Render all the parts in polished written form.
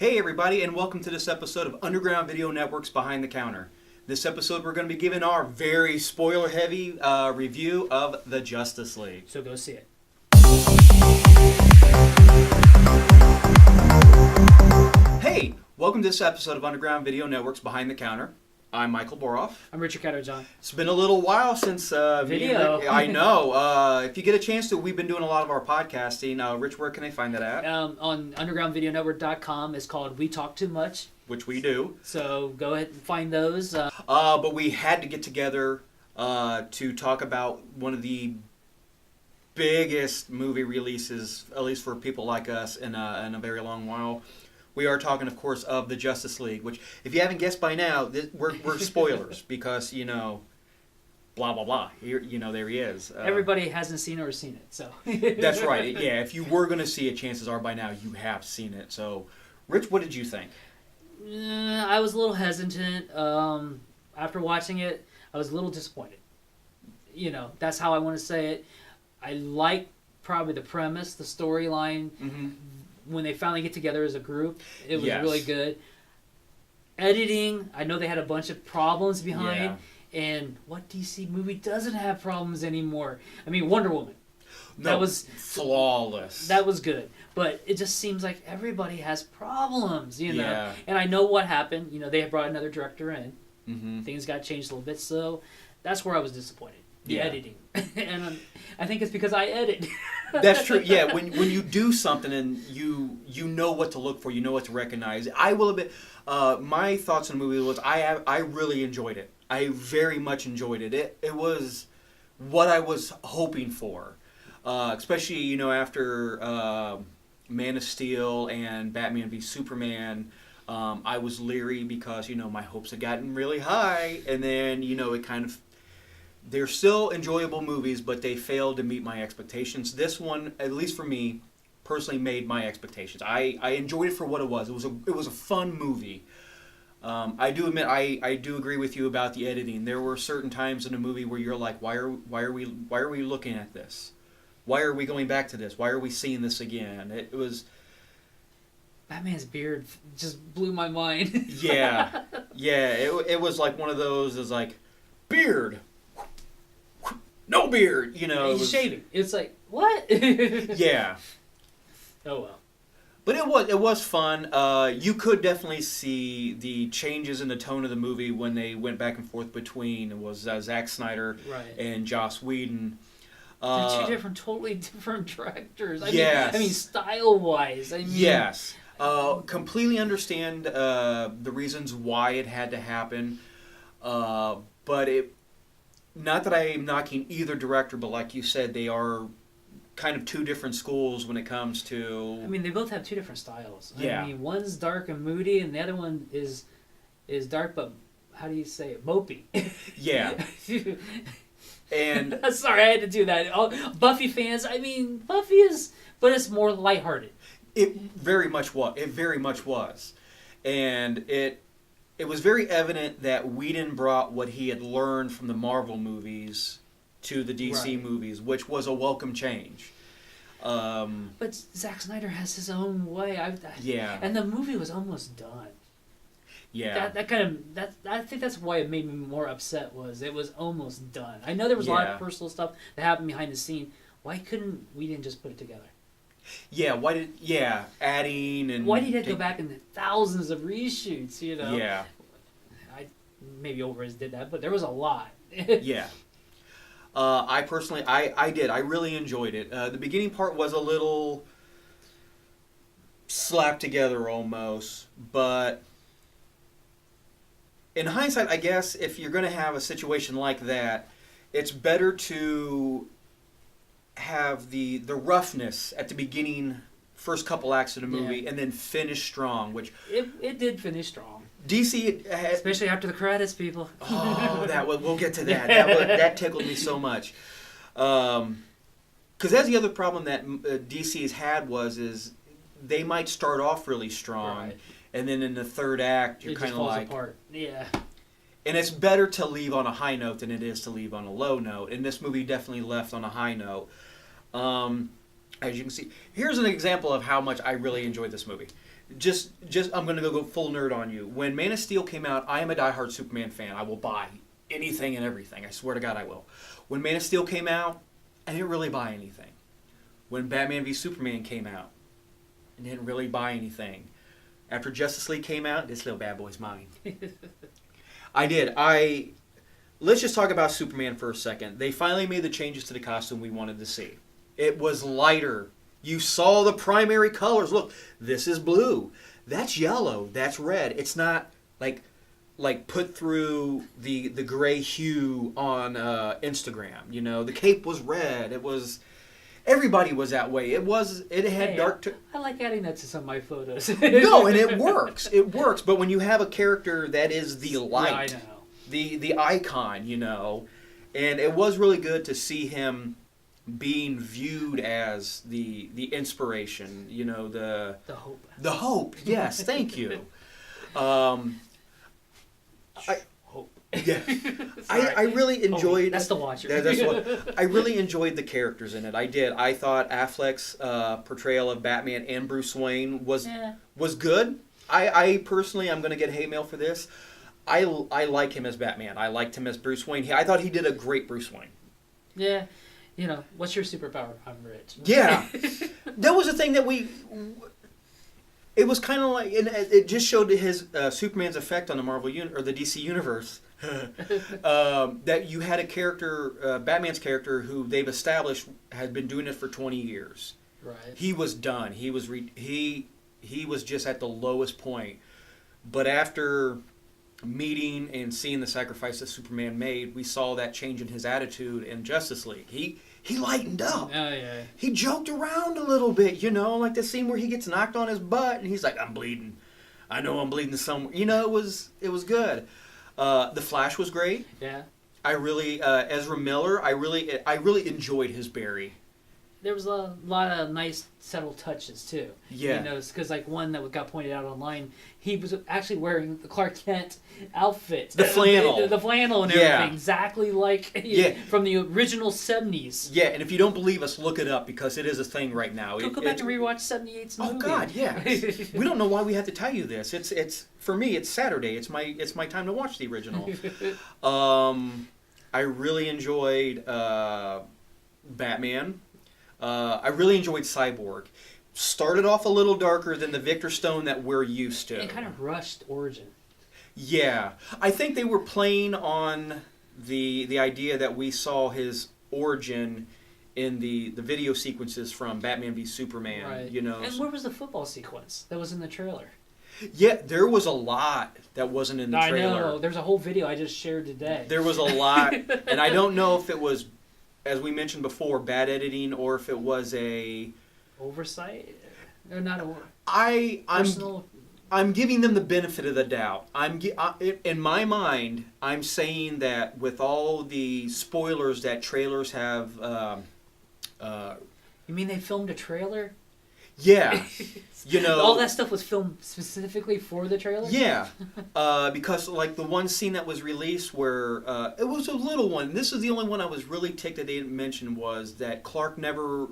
Hey everybody, and welcome to this episode of Underground Video Network's Behind the Counter. This episode we're going to be giving our very spoiler-heavy review of the Justice League. So go see it. Hey, welcome to this episode of Underground Video Network's Behind the Counter. I'm Michael Boroff. I'm Richard Catterjohn. It's been a little while since video. I know. If you get a chance to, we've been doing a lot of our podcasting. Rich, where can they find that at? On undergroundvideonetwork.com. It's called We Talk Too Much. Which we do. So go ahead and find those. But we had to get together to talk about one of the biggest movie releases, at least for people like us, in a very long while. We are talking, of course, of the Justice League, which, if you haven't guessed by now, we're spoilers because, blah, blah, blah. Here, there he is. Everybody hasn't seen it or seen it, so. That's right. Yeah, if you were going to see it, chances are by now you have seen it. So, Rich, what did you think? I was a little hesitant. After watching it, I was a little disappointed. That's how I want to say it. I like probably the premise, the storyline. Mm-hmm. When they finally get together as a group, it was really good. Editing, I know they had a bunch of problems behind, and what DC movie doesn't have problems anymore? I mean, Wonder Woman. That was flawless. That was good, but it just seems like everybody has problems, Yeah. And I know what happened. They had brought another director in. Mm-hmm. Things got changed a little bit, so that's where I was disappointed. The editing, and I think it's because I edit. That's true. Yeah, when you do something and you know what to look for, you know what to recognize. I will admit, my thoughts on the movie was I really enjoyed it. I very much enjoyed it. It was what I was hoping for, especially after Man of Steel and Batman v Superman. I was leery because my hopes had gotten really high, and then it kind of. They're still enjoyable movies, but they failed to meet my expectations. This one, at least for me, personally made my expectations. I enjoyed it for what it was. It was a fun movie. I do admit I do agree with you about the editing. There were certain times in the movie where you're like, why are we looking at this? Why are we going back to this? Why are we seeing this again? It was. Batman's beard just blew my mind. Yeah. It was like one of those. Is like beard. No beard, He's shaving. It's like, what? Yeah. Oh well. But it was fun. You could definitely see the changes in the tone of the movie when they went back and forth between Zack Snyder and Joss Whedon. They're two totally different directors. I mean, style-wise. Yes. Completely understand the reasons why it had to happen, but it. Not that I am knocking either director, but like you said, they are kind of two different schools when it comes to... I mean, they both have two different styles. Yeah. I mean, one's dark and moody, and the other one is dark, but how do you say it? Mopey. Yeah. And... Sorry, I had to do that. Buffy fans, Buffy is... But it's more lighthearted. It very much was. And it was very evident that Whedon brought what he had learned from the Marvel movies to the DC movies, which was a welcome change. But Zack Snyder has his own way. And the movie was almost done. Yeah. I think that's why it made me more upset. It was almost done. I know there was a lot of personal stuff that happened behind the scene. Why couldn't Whedon just put it together? Yeah, adding and... Why did he have to go back into thousands of reshoots, Yeah. I maybe did that, but there was a lot. Yeah. I personally, I did. I really enjoyed it. The beginning part was a little slapped together almost, but in hindsight, I guess if you're going to have a situation like that, it's better to... have the roughness at the beginning, first couple acts of the movie, and then finish strong, which... It did finish strong. DC... Especially after the credits, people. We'll get to that. That tickled me so much. Because that's the other problem that DC's had is they might start off really strong, and then in the third act, you're kind of like... It just falls apart. Yeah. And it's better to leave on a high note than it is to leave on a low note. And this movie definitely left on a high note. As you can see, here's an example of how much I really enjoyed this movie. I'm gonna go full nerd on you. When Man of Steel came out, I am a diehard Superman fan. I will buy anything and everything. I swear to God, I will. When Man of Steel came out, I didn't really buy anything. When Batman v Superman came out, I didn't really buy anything. After Justice League came out, this little bad boy's mine. I did. Let's just talk about Superman for a second. They finally made the changes to the costume we wanted to see. It was lighter. You saw the primary colors. Look, this is blue. That's yellow. That's red. It's not like put through the gray hue on Instagram. You know, the cape was red. It was. Everybody was that way. It had dark. I like adding that to some of my photos. No, and it works. It works. But when you have a character that is the light, yeah, I know. the icon, you know, and it was really good to see him being viewed as the inspiration, you know, the hope. The hope. Yes, thank you. Hope. Yeah, I really enjoyed. That's the Watcher. That's what I really enjoyed the characters in it. I did. I thought Affleck's portrayal of Batman and Bruce Wayne was good. I personally, I'm going to get hate mail for this. I like him as Batman. I liked him as Bruce Wayne. I thought he did a great Bruce Wayne. Yeah, you know, what's your superpower? I'm rich. Yeah, that was the thing that It was kind of like, and it just showed his Superman's effect on the Marvel or the DC universe. That you had a character, Batman's character, who they've established had been doing it for 20 years. Right. He was done. He was he was just at the lowest point. But after meeting and seeing the sacrifice that Superman made, we saw that change in his attitude in Justice League. He lightened up. Oh, yeah. He joked around a little bit, you know, like the scene where he gets knocked on his butt and he's like, "I'm bleeding. I know I'm bleeding somewhere." You know, it was good. The Flash was great. Yeah. I really Ezra Miller. I really enjoyed his Barry. There was a lot of nice subtle touches too. Yeah. You know, because like one that got pointed out online, he was actually wearing the Clark Kent outfit, The flannel. the flannel and Yeah. everything, exactly like from the original '70s. Yeah, and if you don't believe us, look it up because it is a thing right now. Go back and rewatch '78's movie. Oh God, yeah. We don't know why we have to tell you this. It's for me. It's Saturday. It's my time to watch the original. I really enjoyed Batman. I really enjoyed Cyborg. Started off a little darker than the Victor Stone that we're used to. And kind of rushed origin. Yeah, I think they were playing on the idea that we saw his origin in the video sequences from Batman v Superman. Right. You know. And where was the football sequence that was in the trailer? Yeah, there was a lot that wasn't in the trailer. I know. There's a whole video I just shared today. There was a lot, and I don't know if it was, as we mentioned before, bad editing or if it was a oversight or not a I'm giving them the benefit of the doubt. In my mind, I'm saying that with all the spoilers that trailers have. You mean they filmed a trailer? Yeah, you know, all that stuff was filmed specifically for the trailer. Yeah, because like the one scene that was released where it was a little one. This is the only one I was really ticked that they didn't mention was that Clark never.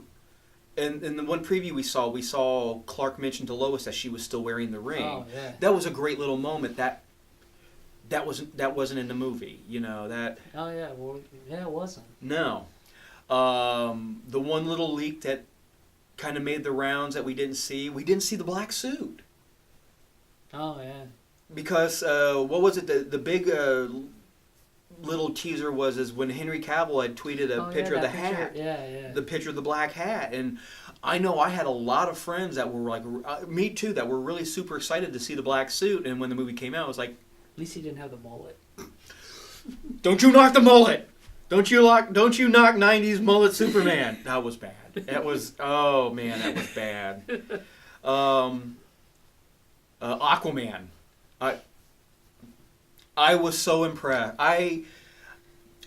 In the one preview we saw Clark mention to Lois that she was still wearing the ring. Oh, yeah. That was a great little moment. That wasn't in the movie. You know that. Oh yeah, well yeah, it wasn't. No, the one little leak that kind of made the rounds that we didn't see. We didn't see the black suit. Oh yeah. Because what was it? The big little teaser is when Henry Cavill had tweeted a picture of the hat. Yeah. The picture of the black hat, and I know I had a lot of friends that were like, me too, that were really super excited to see the black suit. And when the movie came out, I was like, at least he didn't have the mullet. "Don't you knock the mullet! Don't you knock '90s mullet Superman!" That was bad. That was man, that was bad. Aquaman. I was so impressed. I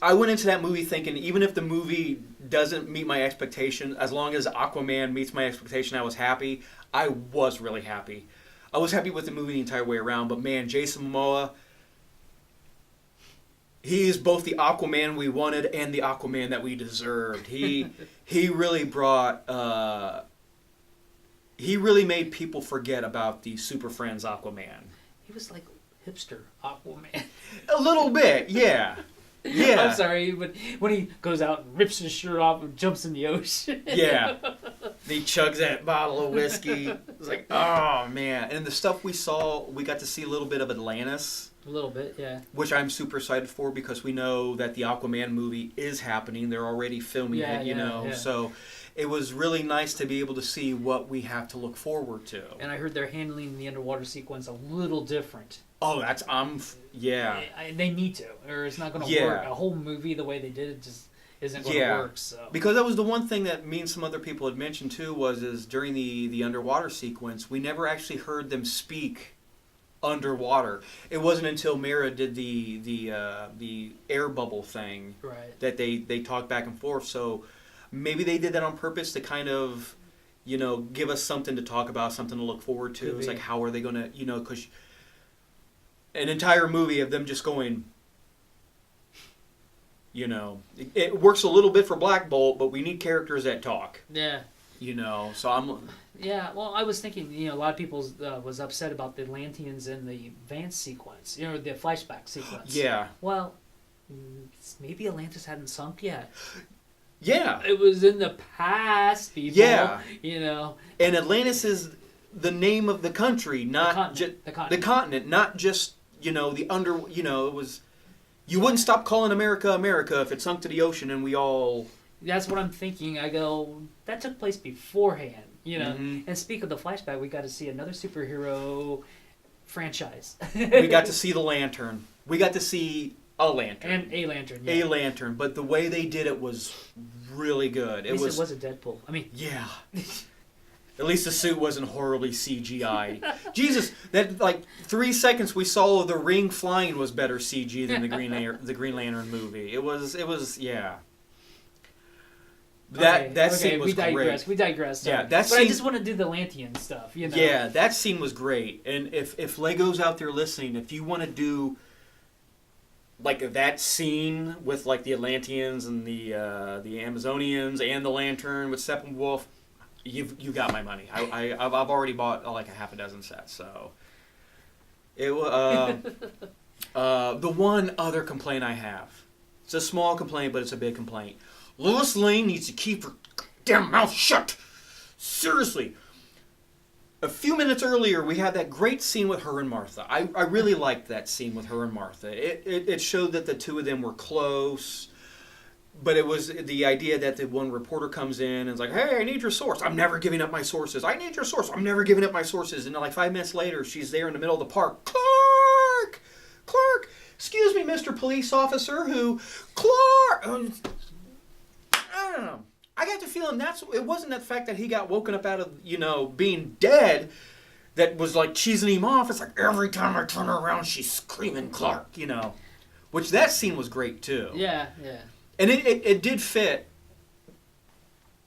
went into that movie thinking even if the movie doesn't meet my expectation, as long as Aquaman meets my expectation, I was happy. I was really happy. I was happy with the movie the entire way around, but man, Jason Momoa, he is both the Aquaman we wanted and the Aquaman that we deserved. He really brought he really made people forget about the Super Friends Aquaman. He was like hipster Aquaman. A little bit, yeah. Yeah. I'm sorry, but when he goes out and rips his shirt off and jumps in the ocean. Yeah. He chugs that bottle of whiskey. It's like, oh, man. And the stuff we saw, we got to see a little bit of Atlantis. A little bit, yeah. Which I'm super excited for because we know that the Aquaman movie is happening. They're already filming it, you know. Yeah. So it was really nice to be able to see what we have to look forward to. And I heard they're handling the underwater sequence a little different. Oh, that's, yeah. They need to, or it's not going to work. A whole movie the way they did it just isn't going to work. So. Because that was the one thing that me and some other people had mentioned too is during the underwater sequence, we never actually heard them speak underwater. It wasn't until Mira did the air bubble thing that they talked back and forth. So maybe they did that on purpose to kind of, you know, give us something to talk about, something to look forward to. It's like, how are they going to, you know, because an entire movie of them just going, you know, it works a little bit for Black Bolt, but we need characters that talk. Yeah. You know, so I'm... Yeah, well, I was thinking, you know, a lot of people was upset about the Atlanteans in the Vance sequence, you know, the flashback sequence. Yeah. Well, maybe Atlantis hadn't sunk yet. Yeah. It was in the past, people. Yeah. You know. And Atlantis is the name of the country, not the continent, not just, you know, you know, it was... You wouldn't stop calling America America if it sunk to the ocean and we all... That's what I'm thinking. I go, that took place beforehand, you know. Mm-hmm. And speak of the flashback, we got to see another superhero franchise. We got to see the Lantern. We got to see a Lantern. And a Lantern, yeah. A Lantern. But the way they did it was really good. At least it was a Deadpool. I mean... Yeah. At least the suit wasn't horribly CGI. Jesus, that like 3 seconds we saw of the ring flying was better CG than the Green Lantern movie. It was yeah. That scene was great. We digress. Yeah, but I just want to do the Lantean stuff, you know. Yeah, that scene was great. And if Lego's out there listening, if you want to do like that scene with like the Atlanteans and the Amazonians and the Lantern with Steppenwolf, you got my money. I've already bought like a half a dozen sets. So it the one other complaint I have. It's a small complaint, but it's a big complaint. Lois Lane needs to keep her damn mouth shut. Seriously. A few minutes earlier, we had that great scene with her and Martha. I really liked that scene with her and Martha. It showed that the two of them were close. But it was the idea that the one reporter comes in and is like, hey, I need your source. I'm never giving up my sources. I need your source. I'm never giving up my sources. And then like 5 minutes later, she's there in the middle of the park. Clark! Excuse me, Mr. Police Officer, Clark! I don't know. I got the feeling it wasn't the fact that he got woken up out of, you know, being dead that was like cheesing him off. It's like every time I turn around, she's screaming Clark, you know. Which that scene was great too. Yeah, yeah. And it did fit.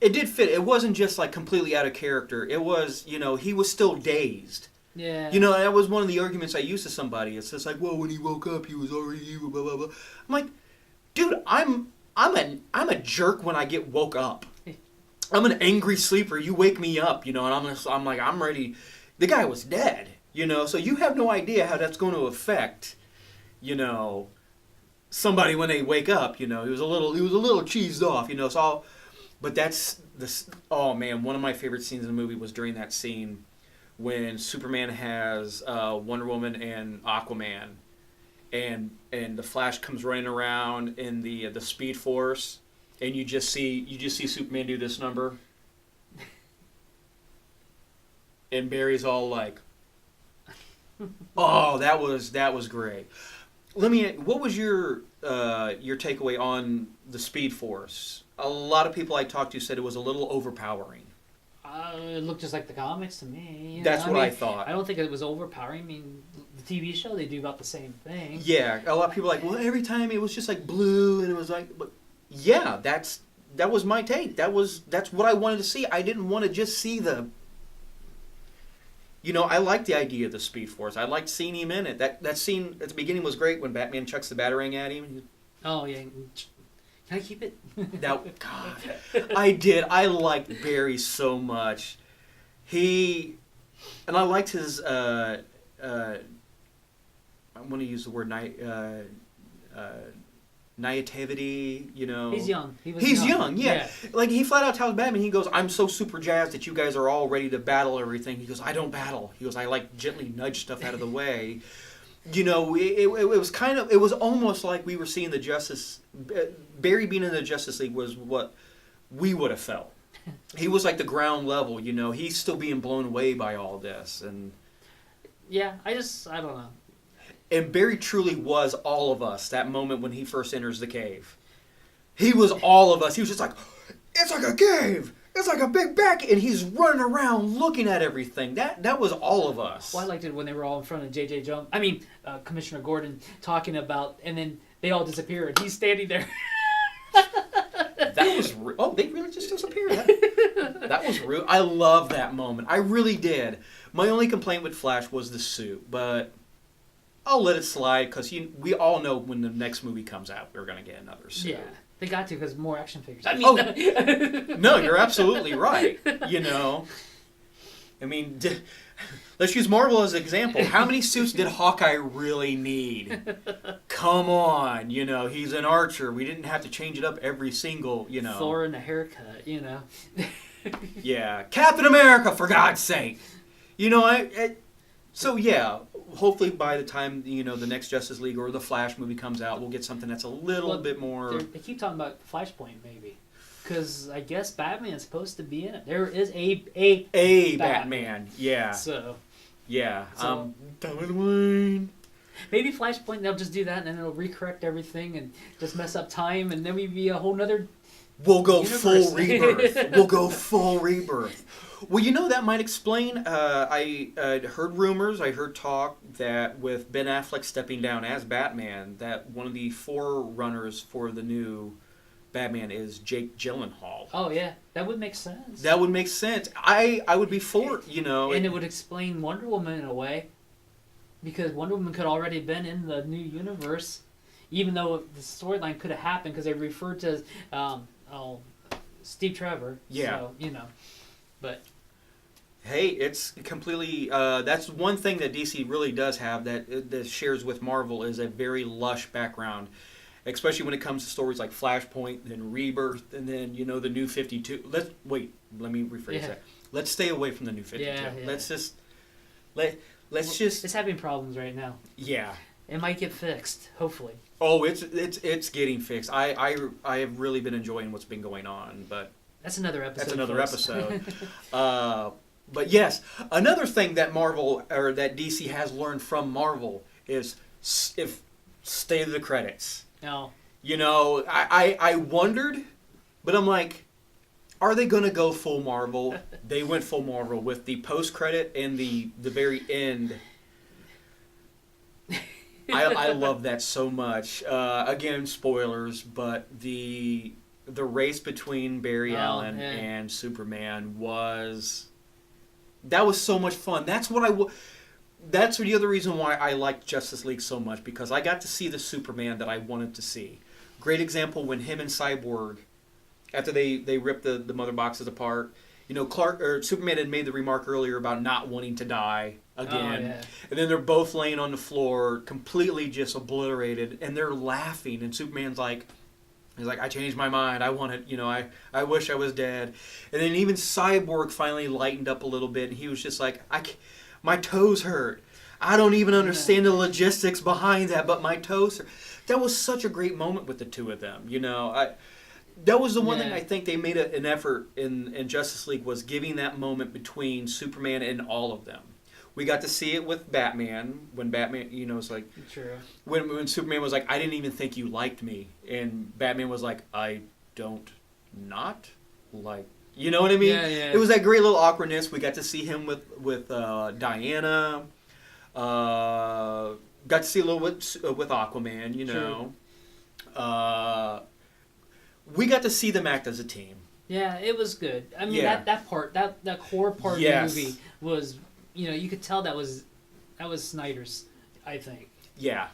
It did fit. It wasn't just like completely out of character. It was, you know, he was still dazed. Yeah. You know, that was one of the arguments I used to somebody. It's just like, well, when he woke up, he was already evil, blah, blah, blah. I'm like, dude, I'm a jerk when I get woke up. I'm an angry sleeper. You wake me up, you know, and I'm like, I'm ready. The guy was dead, you know, so you have no idea how that's going to affect, you know, somebody when they wake up, you know. He was a little cheesed off, you know. So, but that's oh man, one of my favorite scenes in the movie was during that scene when Superman has Wonder Woman and Aquaman, and the Flash comes running around in the Speed Force, and you just see Superman do this number, and Barry's all like, "Oh, that was great." What was your takeaway on the Speed Force? A lot of people I talked to said it was a little overpowering. It looked just like the comics to me. That's what I thought. I don't think it was overpowering. I mean, the TV show, they do about the same thing. Yeah, a lot of people are like, well, every time it was just like blue, and it was like, but yeah, that was my take. That's what I wanted to see. I didn't want to just see the. You know, I liked the idea of the Speed Force. I liked seeing him in it. That scene at the beginning was great when Batman chucks the Batarang at him. Oh yeah. Can I keep it? God, I did. I liked Barry so much. And I liked his. I want to use the word naivety. You know, He's young. He's young. Yeah. Like he flat out tells Batman, he goes, "I'm so super jazzed that you guys are all ready to battle everything." He goes, "I don't battle." He goes, "I like gently nudge stuff out of the way." You know, it was kind of, it was almost like we were seeing Barry being in the Justice League was what we would have felt. He was like the ground level, you know. He's still being blown away by all this, and yeah, I don't know. And Barry truly was all of us that moment when he first enters the cave. He was all of us. He was just like, it's like a cave. It's like a big back, and he's running around looking at everything. That was all of us. Well, I liked it when they were all in front of Commissioner Gordon talking about, and then they all disappear, and he's standing there. That was they really just disappeared. That was real. I love that moment. I really did. My only complaint with Flash was the suit, but I'll let it slide because we all know when the next movie comes out, we're gonna get another suit. Yeah, they got to because more action figures. No, you're absolutely right. You know, I mean, let's use Marvel as an example. How many suits did Hawkeye really need? Come on, you know, he's an archer. We didn't have to change it up every single, you know. Thor and a haircut, you know. Yeah, Captain America, for God's sake. You know, so yeah, hopefully by the time, you know, the next Justice League or the Flash movie comes out, we'll get something that's a little bit more. They keep talking about Flashpoint, maybe. Because I guess Batman's supposed to be in it. There is a Batman. Yeah. So. Yeah. Wayne. Maybe Flashpoint, they'll just do that and then it'll recorrect everything and just mess up time and then we'd be a whole nother We'll go universe. full rebirth. We'll go full rebirth. Well, you know, that might explain. I heard rumors, I heard talk that with Ben Affleck stepping down as Batman, that one of the forerunners for the new Batman is Jake Gyllenhaal. Oh, yeah. That would make sense. That would make sense. I would be for it, you know. And it would explain Wonder Woman in a way. Because Wonder Woman could already been in the new universe. Even though the storyline could have happened because they referred to Steve Trevor. Yeah. So, you know. But hey, it's completely. That's one thing that DC really does have that shares with Marvel is a very lush background, especially when it comes to stories like Flashpoint, then Rebirth, and then you know the New 52. Let me rephrase that. Let's stay away from the New 52. Yeah. Let's just. It's having problems right now. Yeah. It might get fixed, hopefully. Oh, it's getting fixed. I have really been enjoying what's been going on, but that's another episode. That's another episode. But yes, another thing that Marvel or that DC has learned from Marvel is if stay to the credits. No. You know, I wondered, but I'm like, are they going to go full Marvel? They went full Marvel with the post credit and the very end. I love that so much. Again, spoilers, but the race between Barry Allen and Superman was so much fun. That's the other reason why I liked Justice League so much, because I got to see the Superman that I wanted to see. Great example when him and Cyborg, after they ripped the mother boxes apart. You know, Superman had made the remark earlier about not wanting to die again. Oh, yeah. And then they're both laying on the floor, completely just obliterated, and they're laughing. And Superman's like, I changed my mind. I want it, you know, I wish I was dead. And then even Cyborg finally lightened up a little bit, and he was just like, my toes hurt. I don't even understand the logistics behind that, but my toes hurt. That was such a great moment with the two of them, you know. That was the one thing I think they made an effort in Justice League, was giving that moment between Superman and all of them. We got to see it with Batman, when Batman, you know, it's like... True. When Superman was like, I didn't even think you liked me. And Batman was like, I don't not like... You know what I mean? Yeah, yeah. It was that great little awkwardness. We got to see him with Diana. Got to see a little with Aquaman, you know. We got to see them act as a team. Yeah, it was good. I mean, that part, that core part of the movie was, you know, you could tell that was Snyder's, I think. Yeah.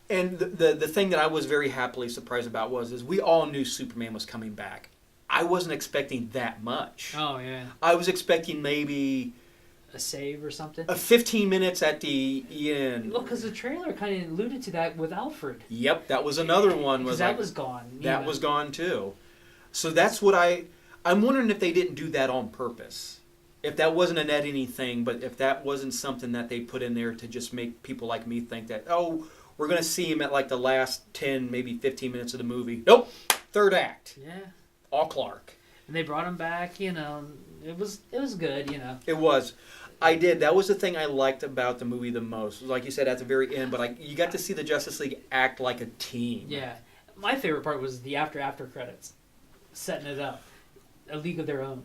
And the thing that I was very happily surprised about is we all knew Superman was coming back. I wasn't expecting that much. Oh yeah. I was expecting maybe A save or something. 15 minutes at the end. Well, because the trailer kind of alluded to that with Alfred. Yep, that was another one. Was that like, was gone. That was gone too. So that's what I'm wondering if they didn't do that on purpose. If that wasn't an editing thing, but if that wasn't something that they put in there to just make people like me think that, oh, we're going to see him at like the last 10, maybe 15 minutes of the movie. Nope, third act. Yeah. All Clark. And they brought him back, you know. It was good, you know. It was. I did. That was the thing I liked about the movie the most. Like you said, at the very end, but you got to see the Justice League act like a team. Yeah. My favorite part was the after credits. Setting it up. A League of Their Own.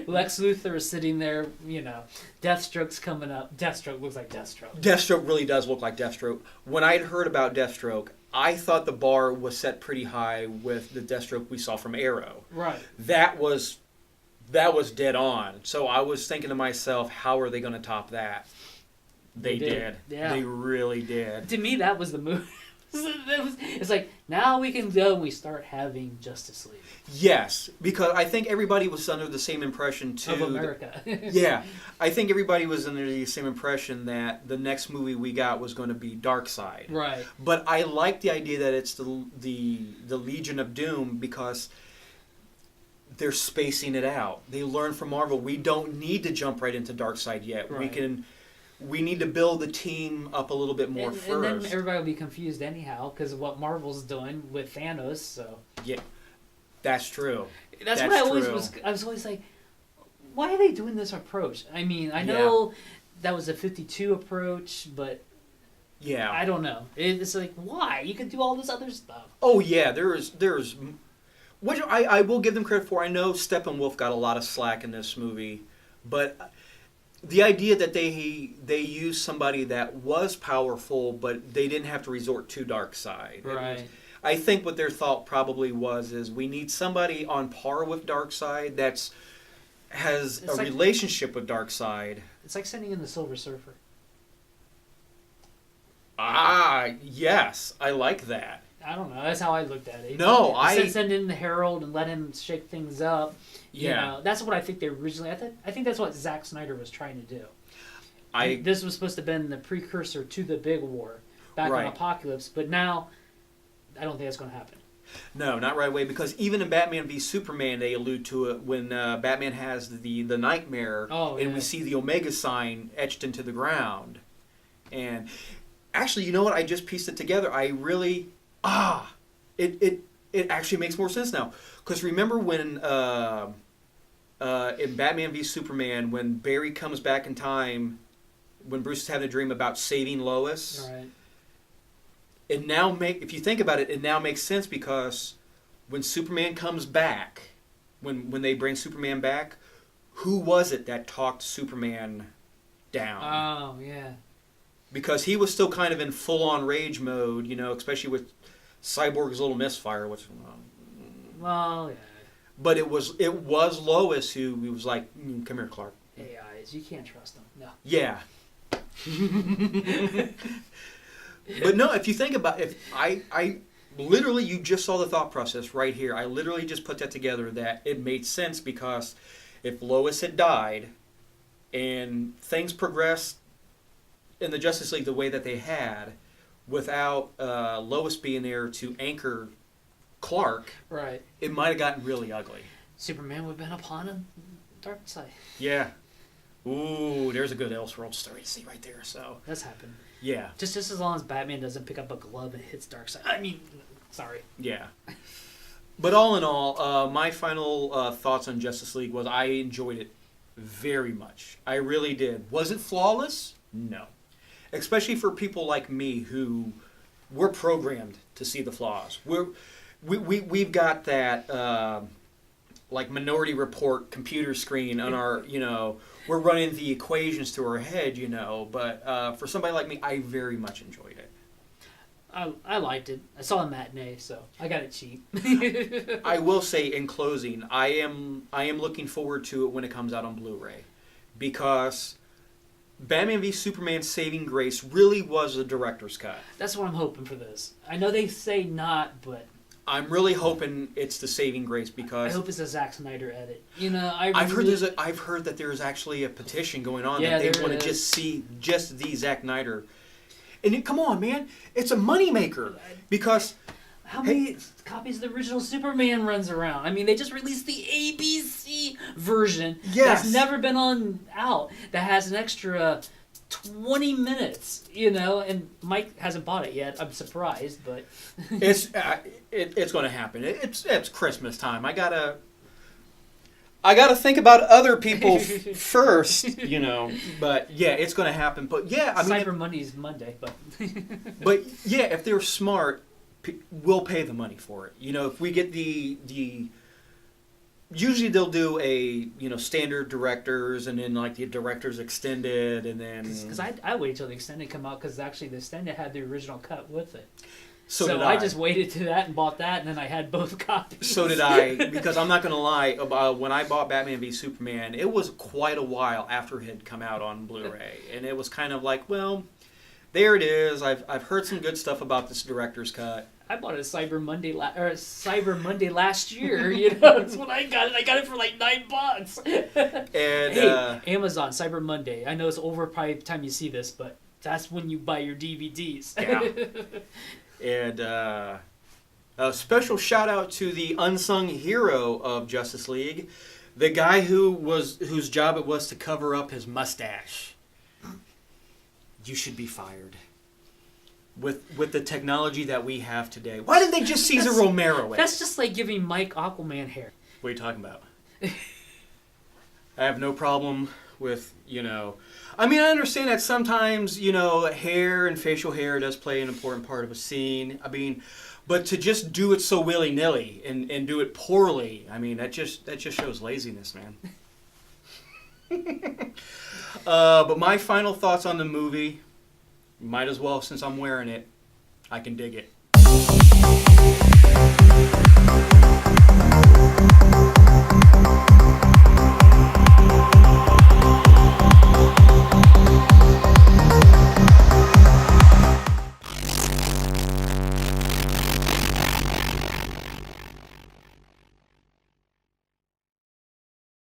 Lex Luthor is sitting there, you know. Deathstroke's coming up. Deathstroke looks like Deathstroke. Deathstroke really does look like Deathstroke. When I had heard about Deathstroke, I thought the bar was set pretty high with the Deathstroke we saw from Arrow. Right. That was dead on. So I was thinking to myself, how are they going to top that? They did. Yeah. They really did. To me, that was the movie. It's like, now we can go and we start having Justice League. Yes, because I think everybody was under the same impression, too. Of America. Yeah. I think everybody was under the same impression that the next movie we got was going to be Darkseid. Right. But I like the idea that it's the Legion of Doom because they're spacing it out. They learned from Marvel, we don't need to jump right into Darkseid yet. Right. We need to build the team up a little bit more first. And then everybody will be confused anyhow because of what Marvel's doing with Thanos. So yeah, that's true. That's what I always was. I was always like, why are they doing this approach? I mean, I know that was a 52 approach, but yeah, I don't know. It's like, why? You could do all this other stuff. Oh yeah, there's. Which I will give them credit for. I know Steppenwolf got a lot of slack in this movie, but the idea that they used somebody that was powerful, but they didn't have to resort to Darkseid. Right. I think what their thought probably is we need somebody on par with Darkseid has a relationship with Darkseid. It's like sending in the Silver Surfer. Ah, yes, I like that. I don't know. That's how I looked at it. No, send in the Herald and let him shake things up. Yeah, you know, that's what I think they originally. I think that's what Zack Snyder was trying to do. This was supposed to have been the precursor to the big war back on Apocalypse, but now I don't think that's going to happen. No, not right away, because even in Batman v Superman, they allude to it when Batman has the nightmare, and we see the Omega sign etched into the ground. And actually, you know what? I just pieced it together. I really. It actually makes more sense now. Because remember when in Batman v Superman, when Barry comes back in time, when Bruce is having a dream about saving Lois, right. It now if you think about it, it now makes sense because when Superman comes back, when they bring Superman back, who was it that talked Superman down? Oh, yeah. Because he was still kind of in full-on rage mode, you know, especially with Cyborg's little misfire, which. Well, yeah. But it was Lois who was like, "Come here, Clark." AIs, you can't trust them. No. Yeah. But no, if you think about I literally, you just saw the thought process right here. I literally just put that together that it made sense because if Lois had died and things progressed in the Justice League the way that they had, without Lois being there to anchor Clark, right, it might have gotten really ugly. Superman would have been upon him, Darkseid. Yeah. Ooh, there's a good Elseworld story to see right there. So that's happened. Yeah. Just as long as Batman doesn't pick up a glove and hits Darkseid. I mean, sorry. Yeah. But all in all, my final thoughts on Justice League was I enjoyed it very much. I really did. Was it flawless? No. Especially for people like me who we're programmed to see the flaws. We've got that like Minority Report computer screen on our, you know, we're running the equations through our head, you know. But for somebody like me, I very much enjoyed it. I liked it. I saw a matinee, so I got it cheap. I will say in closing, I am looking forward to it when it comes out on Blu-ray, because Batman v Superman Saving Grace really was a director's cut. That's what I'm hoping for this. I know they say not, but I'm really hoping it's the saving grace I because hope it's a Zack Snyder edit. You know, I've heard that there's actually a petition going on Yeah, that they there want to is. just see just the Zack Snyder. And come on, man, it's a moneymaker because How many copies of the original Superman runs around? I mean, they just released the ABC version Yes. that's never been out. That has an extra 20 minutes, you know. And Mike hasn't bought it yet. I'm surprised, but it's going to happen. It's Christmas time. I gotta think about other people first, you know. But yeah, it's going to happen. But yeah, I mean, Cyber Monday's Monday, but but yeah, if they're smart, we'll pay the money for it. You know, if we get the usually they'll do a standard directors and then like the directors extended and then because I waited till the extended come out because actually the extended had the original cut with it. so did I just waited to that and bought that, and then I had both copies. So did I, because I'm not going to lie, when I bought Batman v Superman, it was quite a while after it had come out on Blu-ray. And it was kind of like, well, there it is. I've heard some good stuff about this director's cut. I bought it Cyber Monday last year. You know, that's when I got it. I got it for like $9. And Hey, Amazon Cyber Monday. I know it's over by the time you see this, but that's when you buy your DVDs. Yeah. And a special shout out to the unsung hero of Justice League, the guy whose job it was to cover up his mustache. You should be fired. With the technology that we have today. Why didn't they just Cesar Romero it? That's just like giving Mike Aquaman hair. What are you talking about? I have no problem with, I mean, I understand that sometimes, hair and facial hair does play an important part of a scene. I mean, but to just do it so willy-nilly and do it poorly, I mean, that just shows laziness, man. But my final thoughts on the movie, might as well, since I'm wearing it, I can dig it.